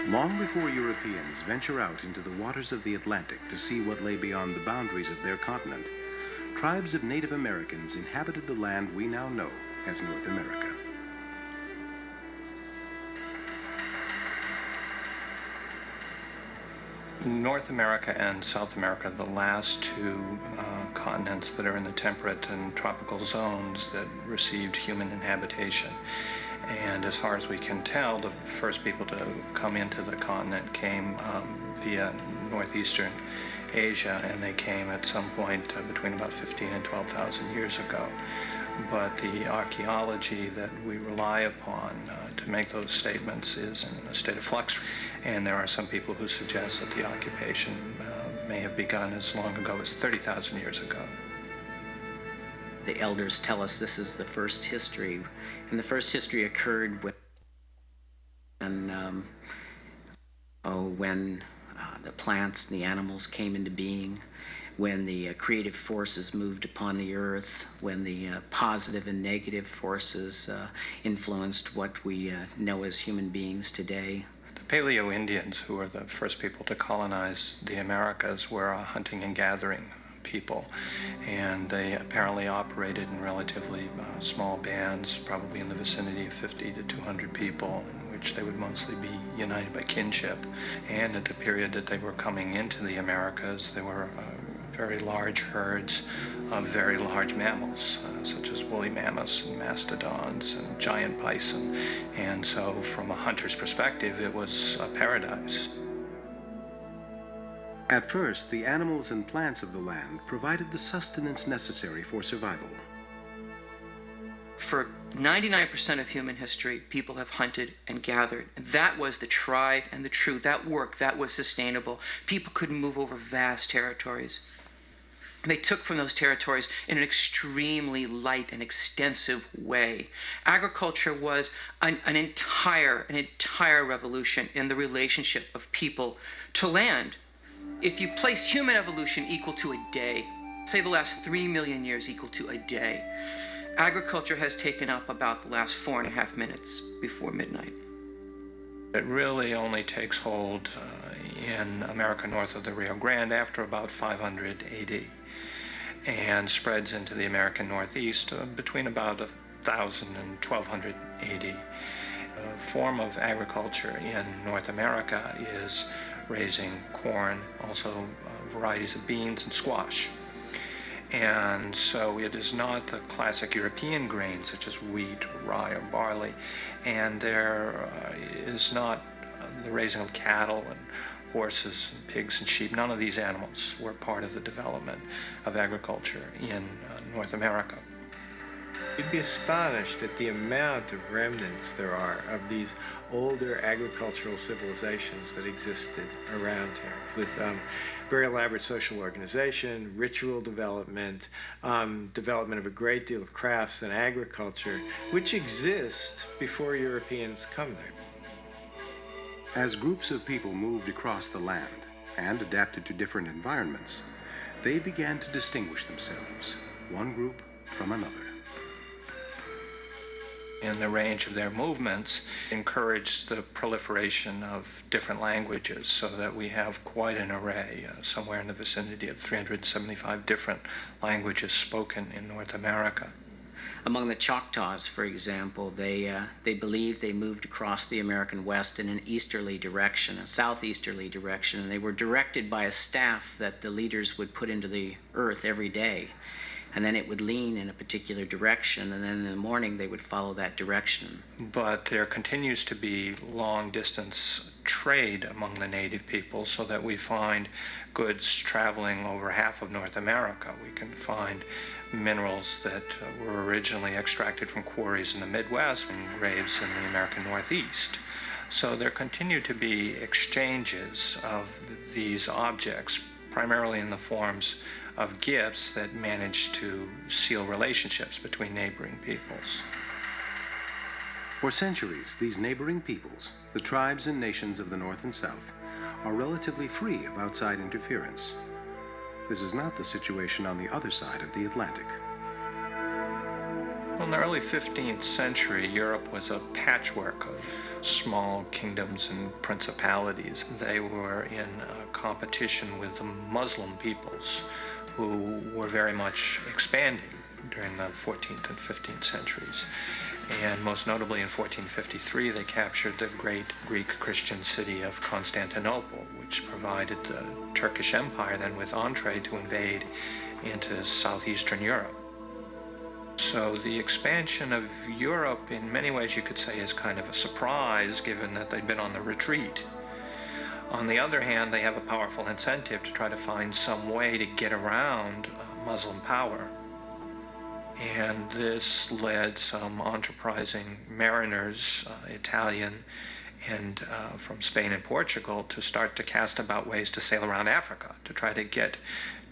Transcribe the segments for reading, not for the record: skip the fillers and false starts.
Long before Europeans venture out into the waters of the Atlantic to see what lay beyond the boundaries of their continent, tribes of Native Americans inhabited the land we now know as North America. North America and South America, the last two continents that are in the temperate and tropical zones that received human inhabitation. And as far as we can tell, the first people to come into the continent came via northeastern Asia, and they came at some point between about 15 and 12,000 years ago. But the archaeology that we rely upon to make those statements is in a state of flux, and there are some people who suggest that the occupation may have begun as long ago as 30,000 years ago. The elders tell us this is the first history, and the first history occurred when the plants and the animals came into being, when the creative forces moved upon the earth, when the positive and negative forces influenced what we know as human beings today. The Paleo-Indians, who were the first people to colonize the Americas, were a hunting and gathering people, and they apparently operated in relatively small bands, probably in the vicinity of 50 to 200 people, in which they would mostly be united by kinship. And at the period that they were coming into the Americas, there were very large herds of very large mammals, such as woolly mammoths and mastodons and giant bison. And so from a hunter's perspective, it was a paradise. At first, the animals and plants of the land provided the sustenance necessary for survival. For 99% of human history, people have hunted and gathered. And that was the tried and the true. That work, that was sustainable. People could move over vast territories. They took from those territories in an extremely light and extensive way. Agriculture was an entire revolution in the relationship of people to land. If you place human evolution equal to a day, say the last 3 million years equal to a day, agriculture has taken up about the last 4.5 minutes before midnight. It really only takes hold in America north of the Rio Grande after about 500 AD and spreads into the American Northeast between about 1000 and 1200 AD. The form of agriculture in North America is raising corn, also varieties of beans and squash. And so it is not the classic European grains such as wheat, rye, or barley. And there is not the raising of cattle and horses and pigs and sheep. None of these animals were part of the development of agriculture in North America. You'd be astonished at the amount of remnants there are of these older agricultural civilizations that existed around here, with very elaborate social organization, ritual development, development of a great deal of crafts and agriculture, which exist before Europeans come there. As groups of people moved across the land and adapted to different environments, they began to distinguish themselves, one group from another. In the range of their movements, encouraged the proliferation of different languages, so that we have quite an array, somewhere in the vicinity of 375 different languages spoken in North America. Among the Choctaws, for example, they believed they moved across the American West in an easterly direction, a southeasterly direction, and they were directed by a staff that the leaders would put into the earth every day. And then it would lean in a particular direction, and then in the morning they would follow that direction. But there continues to be long-distance trade among the native peoples, so that we find goods traveling over half of North America. We can find minerals that were originally extracted from quarries in the Midwest and graves in the American Northeast. So there continue to be exchanges of these objects, primarily in the forms of gifts that manage to seal relationships between neighboring peoples. For centuries, these neighboring peoples, the tribes and nations of the North and South, are relatively free of outside interference. This is not the situation on the other side of the Atlantic. Well, in the early 15th century, Europe was a patchwork of small kingdoms and principalities. They were in competition with the Muslim peoples, who were very much expanding during the 14th and 15th centuries. And most notably in 1453, they captured the great Greek Christian city of Constantinople, which provided the Turkish Empire then with entree to invade into southeastern Europe. So the expansion of Europe, in many ways you could say, is kind of a surprise, given that they'd been on the retreat. On the other hand, they have a powerful incentive to try to find some way to get around Muslim power. And this led some enterprising mariners, Italian and from Spain and Portugal, to start to cast about ways to sail around Africa, to try to get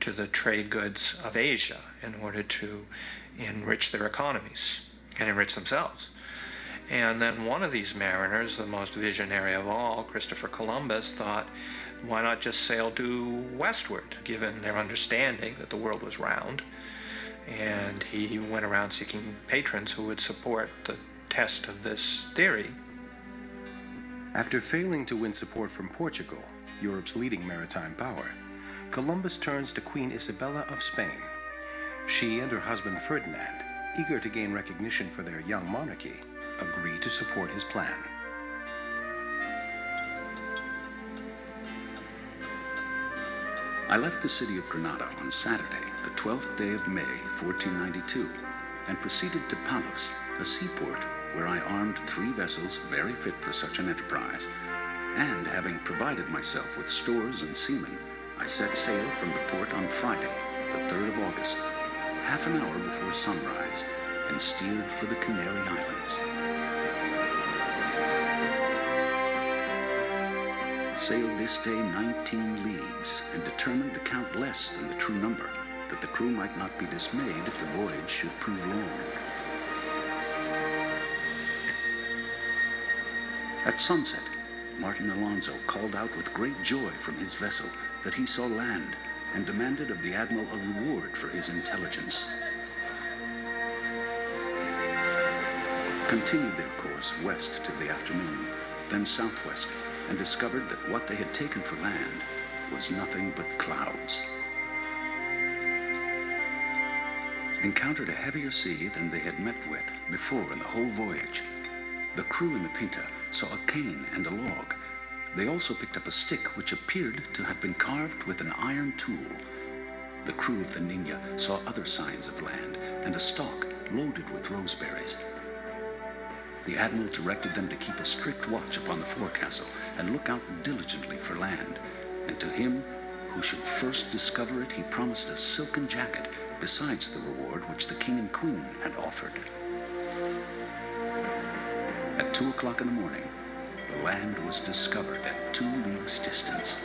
to the trade goods of Asia in order to enrich their economies and enrich themselves. And then one of these mariners, the most visionary of all, Christopher Columbus, thought, why not just sail due westward, given their understanding that the world was round? And he went around seeking patrons who would support the test of this theory. After failing to win support from Portugal, Europe's leading maritime power, Columbus turns to Queen Isabella of Spain. She and her husband Ferdinand, eager to gain recognition for their young monarchy, agree to support his plan. I left the city of Granada on Saturday, the 12th day of May, 1492, and proceeded to Palos, a seaport where I armed 3 vessels very fit for such an enterprise, and having provided myself with stores and seamen, I set sail from the port on Friday, the 3rd of August, half an hour before sunrise, and steered for the Canary Islands. Sailed this day 19 leagues, and determined to count less than the true number, that the crew might not be dismayed if the voyage should prove long. At sunset, Martin Alonso called out with great joy from his vessel that he saw land, and demanded of the admiral a reward for his intelligence. Continued their course west till the afternoon, then southwest, and discovered that what they had taken for land was nothing but clouds. Encountered a heavier sea than they had met with before in the whole voyage. The crew in the Pinta saw a cane and a log. They also picked up a stick which appeared to have been carved with an iron tool. The crew of the Nina saw other signs of land and a stalk loaded with roseberries. The admiral directed them to keep a strict watch upon the forecastle and look out diligently for land, and to him who should first discover it he promised a silken jacket besides the reward which the king and queen had offered. At 2 o'clock in the morning, the land was discovered at 2 leagues' distance.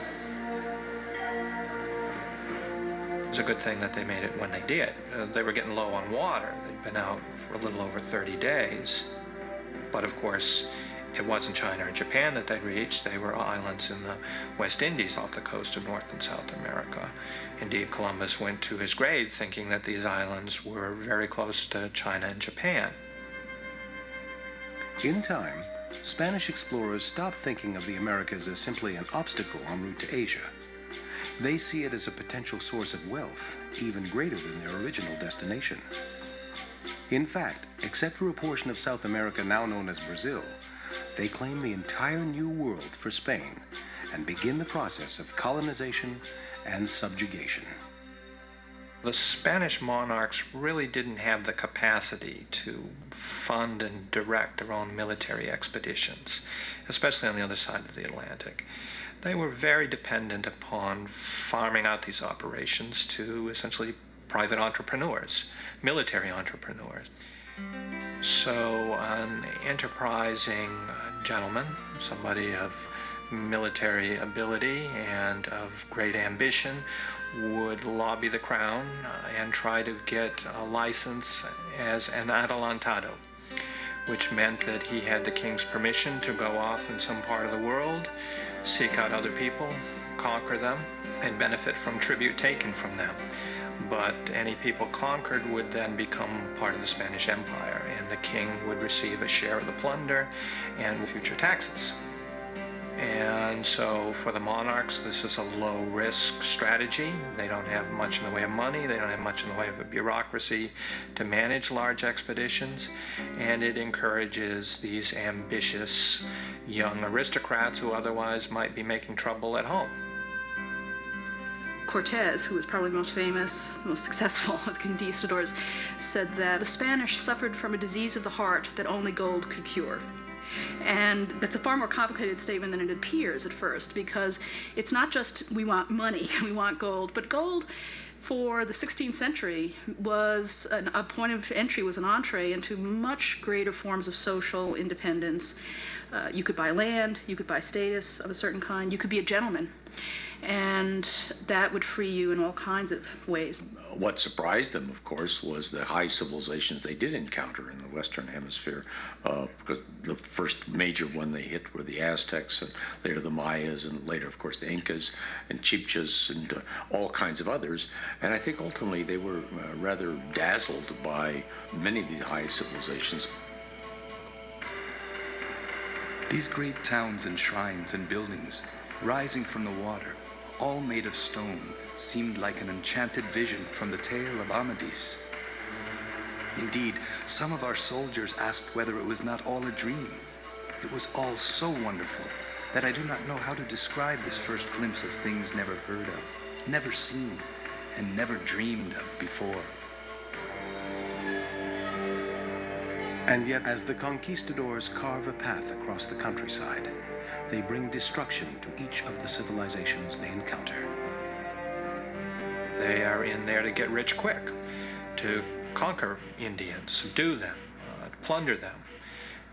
It was a good thing that they made it when they did. They were getting low on water. They'd been out for a little over 30 days. But of course, it wasn't China or Japan that they'd reached. They were islands in the West Indies off the coast of North and South America. Indeed, Columbus went to his grave thinking that these islands were very close to China and Japan. In time, Spanish explorers stopped thinking of the Americas as simply an obstacle en route to Asia. They see it as a potential source of wealth, even greater than their original destination. In fact, except for a portion of South America now known as Brazil, they claim the entire New World for Spain and begin the process of colonization and subjugation. The Spanish monarchs really didn't have the capacity to fund and direct their own military expeditions, especially on the other side of the Atlantic. They were very dependent upon farming out these operations to essentially private entrepreneurs, military entrepreneurs. So an enterprising gentleman, somebody of military ability and of great ambition, would lobby the crown and try to get a license as an adelantado, which meant that he had the king's permission to go off in some part of the world, seek out other people, conquer them, and benefit from tribute taken from them. but any people conquered would then become part of the Spanish Empire, and the king would receive a share of the plunder and future taxes. And so for the monarchs, this is a low-risk strategy. They don't have much in the way of money, they don't have much in the way of a bureaucracy to manage large expeditions, and it encourages these ambitious young aristocrats who otherwise might be making trouble at home. Cortez, who was probably the most famous, most successful of the conquistadors, said that the Spanish suffered from a disease of the heart that only gold could cure. And that's a far more complicated statement than it appears at first, because it's not just we want money, we want gold, but gold for the 16th century was a point of entry, was an entree into much greater forms of social independence. You could buy land, you could buy status of a certain kind, you could be a gentleman. And that would free you in all kinds of ways. What surprised them, of course, was the high civilizations they did encounter in the Western Hemisphere, because the first major one they hit were the Aztecs, and later the Mayas, and later, of course, the Incas and Chibchas and all kinds of others. And I think ultimately they were rather dazzled by many of the high civilizations. These great towns and shrines and buildings, rising from the water, all made of stone, seemed like an enchanted vision from the tale of Amadis. Indeed, some of our soldiers asked whether it was not all a dream. It was all so wonderful that I do not know how to describe this first glimpse of things never heard of, never seen, and never dreamed of before. And yet, as the conquistadors carve a path across the countryside, they bring destruction to each of the civilizations they encounter. They are in there to get rich quick, to conquer Indians, subdue them, plunder them.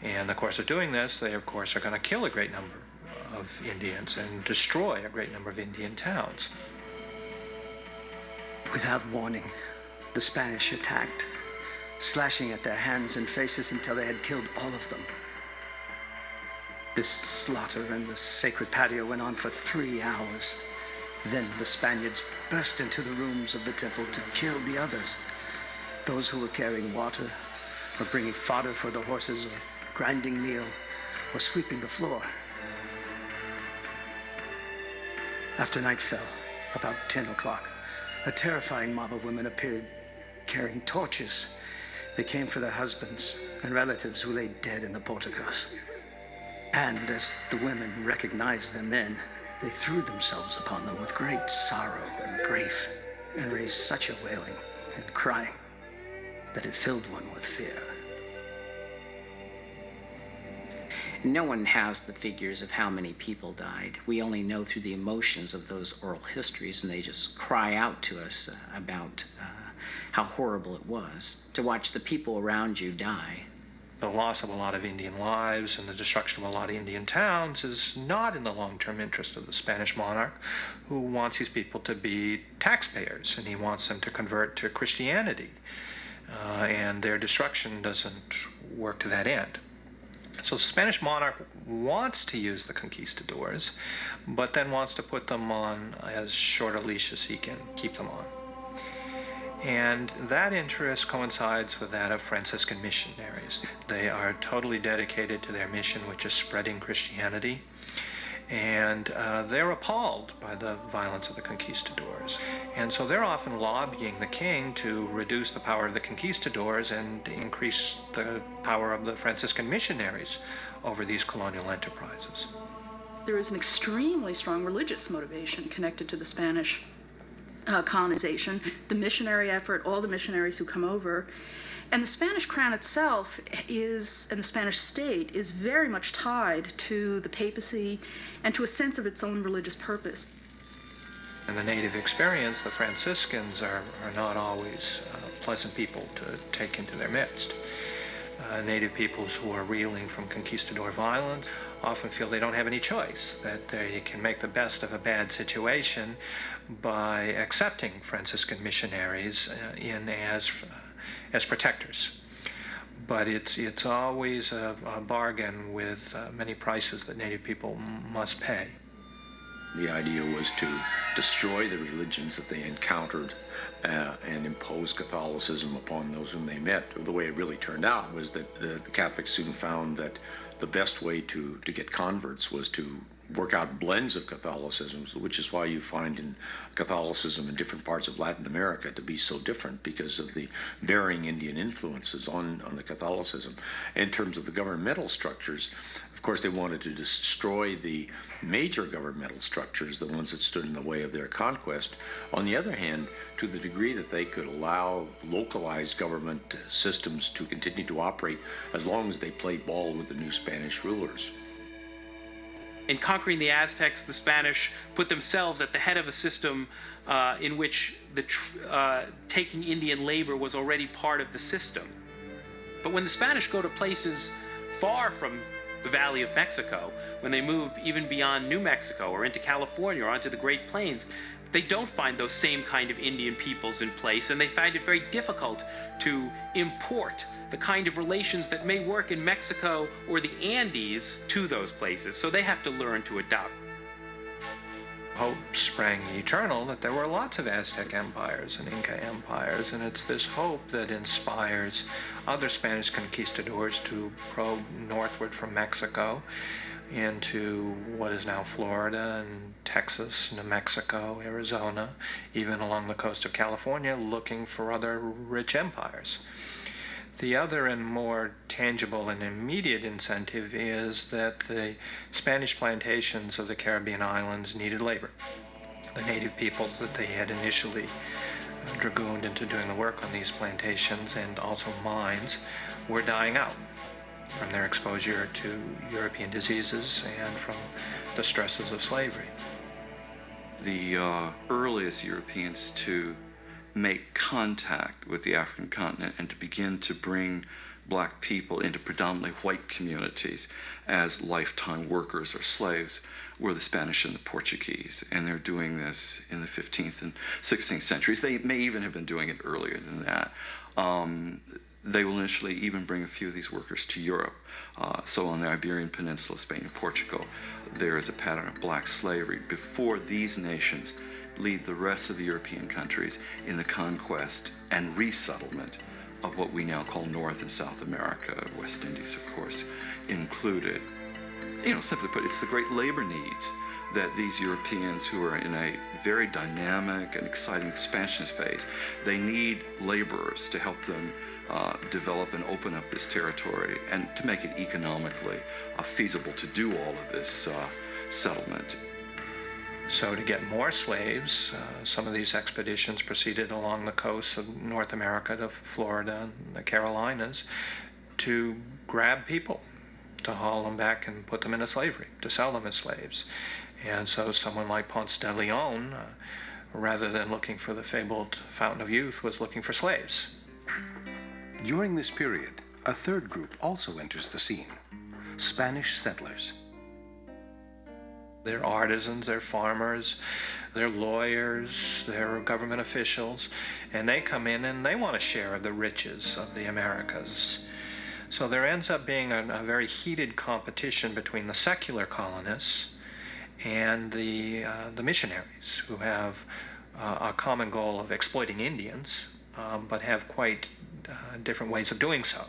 And in the course of doing this, they, of course, are going to kill a great number of Indians and destroy a great number of Indian towns. Without warning, the Spanish attacked, slashing at their hands and faces until they had killed all of them. This slaughter in the sacred patio went on for 3 hours. Then the Spaniards burst into the rooms of the temple to kill the others. Those who were carrying water, or bringing fodder for the horses, or grinding meal, or sweeping the floor. After night fell, about 10 o'clock, a terrifying mob of women appeared, carrying torches. They came for their husbands and relatives who lay dead in the porticos. And as the women recognized their men, they threw themselves upon them with great sorrow and grief, and raised such a wailing and crying that it filled one with fear. No one has the figures of how many people died. We only know through the emotions of those oral histories, and they just cry out to us about how horrible it was to watch the people around you die. The loss of a lot of Indian lives and the destruction of a lot of Indian towns is not in the long-term interest of the Spanish monarch, who wants his people to be taxpayers, and he wants them to convert to Christianity. And their destruction doesn't work to that end. So the Spanish monarch wants to use the conquistadors, but then wants to put them on as short a leash as he can keep them on. And that interest coincides with that of Franciscan missionaries. They are totally dedicated to their mission, which is spreading Christianity. And they're appalled by the violence of the conquistadors. And so they're often lobbying the king to reduce the power of the conquistadors and increase the power of the Franciscan missionaries over these colonial enterprises. There is an extremely strong religious motivation connected to the Spanish colonization, the missionary effort, all the missionaries who come over. And the Spanish crown itself is, and the Spanish state, is very much tied to the papacy and to a sense of its own religious purpose. In the native experience, the Franciscans are not always pleasant people to take into their midst. Native peoples who are reeling from conquistador violence often feel they don't have any choice, that they can make the best of a bad situation by accepting Franciscan missionaries in as protectors. But it's always a bargain with many prices that Native people must pay. The idea was to destroy the religions that they encountered and impose Catholicism upon those whom they met. The way it really turned out was that the Catholics soon found that the best way to get converts was to work out blends of Catholicism, which is why you find in Catholicism in different parts of Latin America to be so different, because of the varying Indian influences on the Catholicism. In terms of the governmental structures, of course, they wanted to destroy the major governmental structures, the ones that stood in the way of their conquest. On the other hand, to the degree that they could allow localized government systems to continue to operate as long as they played ball with the new Spanish rulers. In conquering the Aztecs, the Spanish put themselves at the head of a system in which taking Indian labor was already part of the system. But when the Spanish go to places far from the Valley of Mexico, when they move even beyond New Mexico or into California or onto the Great Plains, they don't find those same kind of Indian peoples in place, and they find it very difficult to import the kind of relations that may work in Mexico or the Andes to those places. So they have to learn to adapt. Hope sprang eternal that there were lots of Aztec empires and Inca empires, and it's this hope that inspires other Spanish conquistadors to probe northward from Mexico into what is now Florida and Texas, New Mexico, Arizona, even along the coast of California, looking for other rich empires. The other and more tangible and immediate incentive is that the Spanish plantations of the Caribbean islands needed labor. The native peoples that they had initially dragooned into doing the work on these plantations and also mines were dying out from their exposure to European diseases and from the stresses of slavery. The earliest Europeans to make contact with the African continent and to begin to bring black people into predominantly white communities as lifetime workers or slaves were the Spanish and the Portuguese, and they're doing this in the 15th and 16th centuries. They may even have been doing it earlier than that. They will initially even bring a few of these workers to Europe. So on the Iberian Peninsula, Spain and Portugal, there is a pattern of black slavery before these nations lead the rest of the European countries in the conquest and resettlement of what we now call North and South America, West Indies, of course, included. You know, simply put, it's the great labor needs that these Europeans who are in a very dynamic and exciting expansionist phase, they need laborers to help them develop and open up this territory and to make it economically feasible to do all of this settlement. So to get more slaves, some of these expeditions proceeded along the coast of North America to Florida and the Carolinas to grab people, to haul them back and put them into slavery, to sell them as slaves. And so someone like Ponce de Leon, rather than looking for the fabled Fountain of Youth, was looking for slaves. During this period, a third group also enters the scene: Spanish settlers. They're artisans, they're farmers, they're lawyers, they're government officials, and they come in and they want to share the riches of the Americas. So there ends up being a very heated competition between the secular colonists and the missionaries, who have a common goal of exploiting Indians, but have quite different ways of doing so.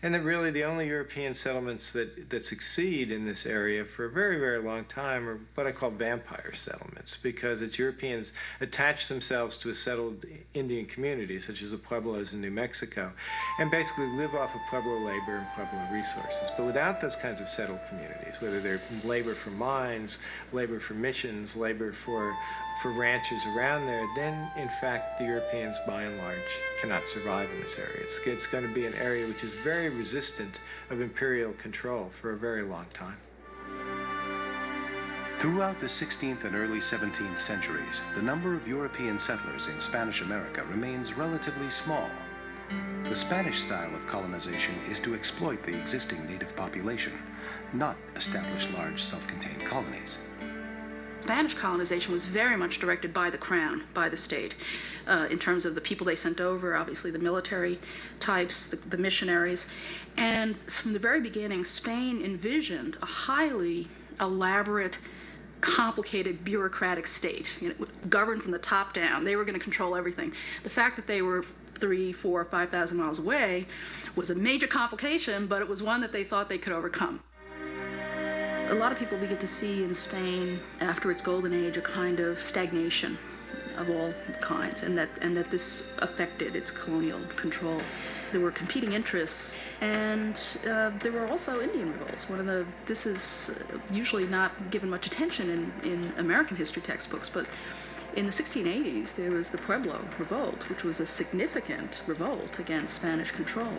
And that really the only European settlements that succeed in this area for a very, very long time are what I call vampire settlements, because it's Europeans attach themselves to a settled Indian community, such as the Pueblos in New Mexico, and basically live off of Pueblo labor and Pueblo resources. But without those kinds of settled communities, whether they're labor for mines, labor for missions, labor for ranches around there, then in fact the Europeans by and large cannot survive in this area. It's going to be an area which is very resistant of imperial control for a very long time. Throughout the 16th and early 17th centuries, the number of European settlers in Spanish America remains relatively small. The Spanish style of colonization is to exploit the existing native population, not establish large self-contained colonies. Spanish colonization was very much directed by the crown, by the state, in terms of the people they sent over, obviously the military types, the missionaries. And from the very beginning, Spain envisioned a highly elaborate complicated bureaucratic state, governed from the top down. They were going to control everything. The fact that they were 3, 4, 5,000 miles away was a major complication, but it was one that they thought they could overcome. A lot of people begin to see in Spain, after its golden age, a kind of stagnation of all kinds, and that this affected its colonial control. There were competing interests, and there were also Indian revolts. This is usually not given much attention in American history textbooks, but in the 1680s there was the Pueblo Revolt, which was a significant revolt against Spanish control.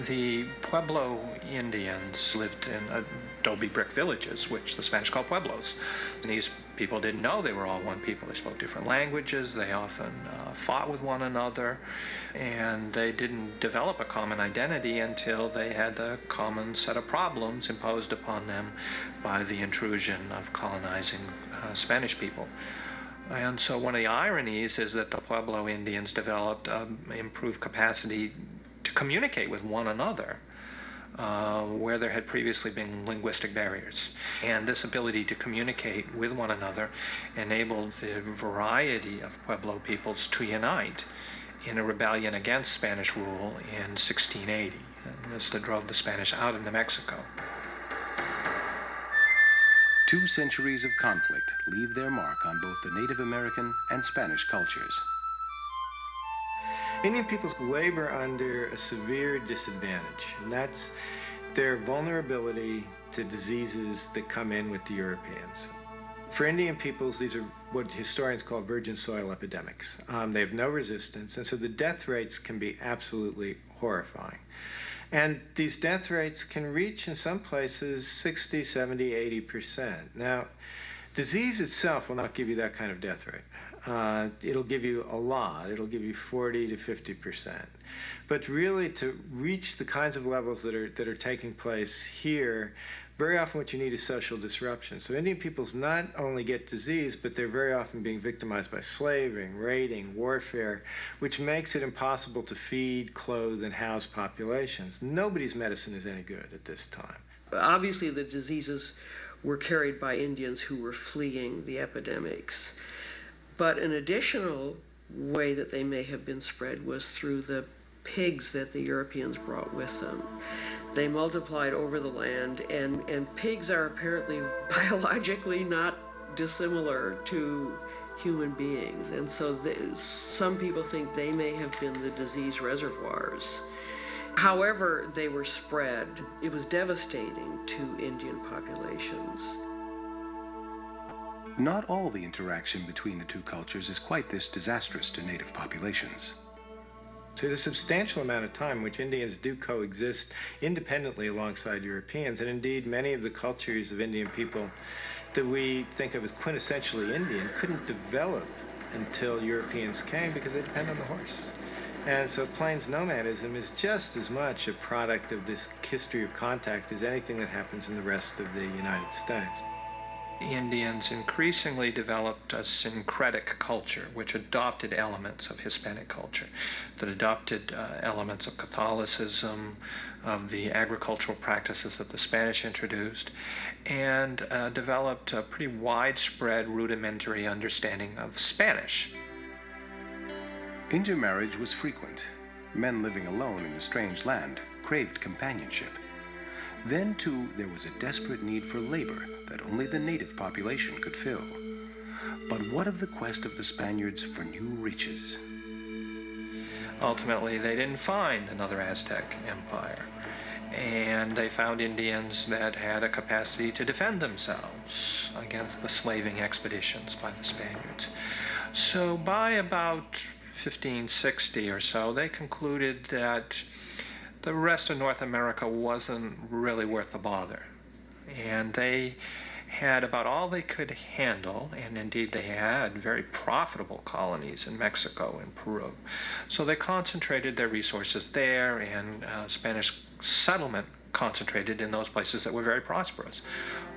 The Pueblo Indians lived in adobe brick villages, which the Spanish called pueblos. And these people didn't know they were all one people. They spoke different languages. They often fought with one another, and they didn't develop a common identity until they had a common set of problems imposed upon them by the intrusion of colonizing Spanish people. And so one of the ironies is that the Pueblo Indians developed improved capacity to communicate with one another, where there had previously been linguistic barriers. And this ability to communicate with one another enabled the variety of Pueblo peoples to unite in a rebellion against Spanish rule in 1680. And this drove the Spanish out of New Mexico. 2 centuries of conflict leave their mark on both the Native American and Spanish cultures. Indian peoples labor under a severe disadvantage, and that's their vulnerability to diseases that come in with the Europeans. For Indian peoples, these are what historians call virgin soil epidemics. They have no resistance, and so the death rates can be absolutely horrifying. And these death rates can reach, in some places, 60, 70, 80%. Now, disease itself will not give you that kind of death rate. It'll give you a lot. It'll give you 40 to 50%. But really, to reach the kinds of levels that are taking place here, very often what you need is social disruption. So Indian peoples not only get disease, but they're very often being victimized by slaving, raiding, warfare, which makes it impossible to feed, clothe, and house populations. Nobody's medicine is any good at this time. Obviously, the diseases were carried by Indians who were fleeing the epidemics. But an additional way that they may have been spread was through the pigs that the Europeans brought with them. They multiplied over the land, and pigs are apparently biologically not dissimilar to human beings. And so some people think they may have been the disease reservoirs. However they were spread, it was devastating to Indian populations. Not all the interaction between the 2 cultures is quite this disastrous to native populations. So there's a substantial amount of time in which Indians do coexist independently alongside Europeans, and indeed many of the cultures of Indian people that we think of as quintessentially Indian couldn't develop until Europeans came because they depend on the horse. And so plains nomadism is just as much a product of this history of contact as anything that happens in the rest of the United States. Indians increasingly developed a syncretic culture which adopted elements of Hispanic culture, that adopted elements of Catholicism, of the agricultural practices that the Spanish introduced, and developed a pretty widespread rudimentary understanding of Spanish. Intermarriage was frequent. Men living alone in a strange land craved companionship. Then, too, there was a desperate need for labor that only the native population could fill. But what of the quest of the Spaniards for new reaches? Ultimately, they didn't find another Aztec empire, and they found Indians that had a capacity to defend themselves against the slaving expeditions by the Spaniards. So by about 1560 or so, they concluded that the rest of North America wasn't really worth the bother. And they had about all they could handle, and indeed they had very profitable colonies in Mexico and Peru. So they concentrated their resources there, and Spanish settlement concentrated in those places that were very prosperous.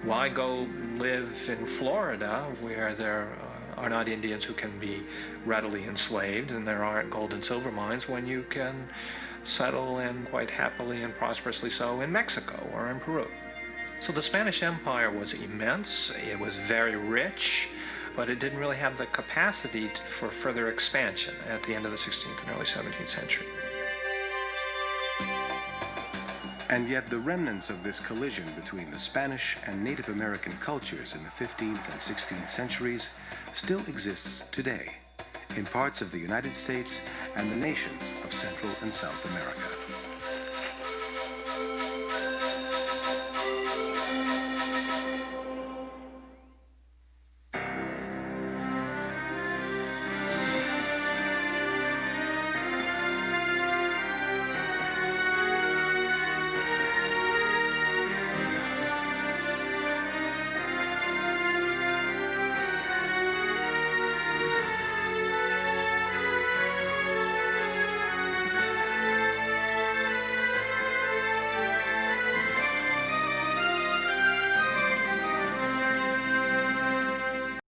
Why go live in Florida where there are not Indians who can be readily enslaved and there aren't gold and silver mines when you can settle in quite happily and prosperously so in Mexico or in Peru? So the Spanish Empire was immense, it was very rich, but it didn't really have the capacity for further expansion at the end of the 16th and early 17th century. And yet the remnants of this collision between the Spanish and Native American cultures in the 15th and 16th centuries still exists today in parts of the United States and the nations of Central and South America.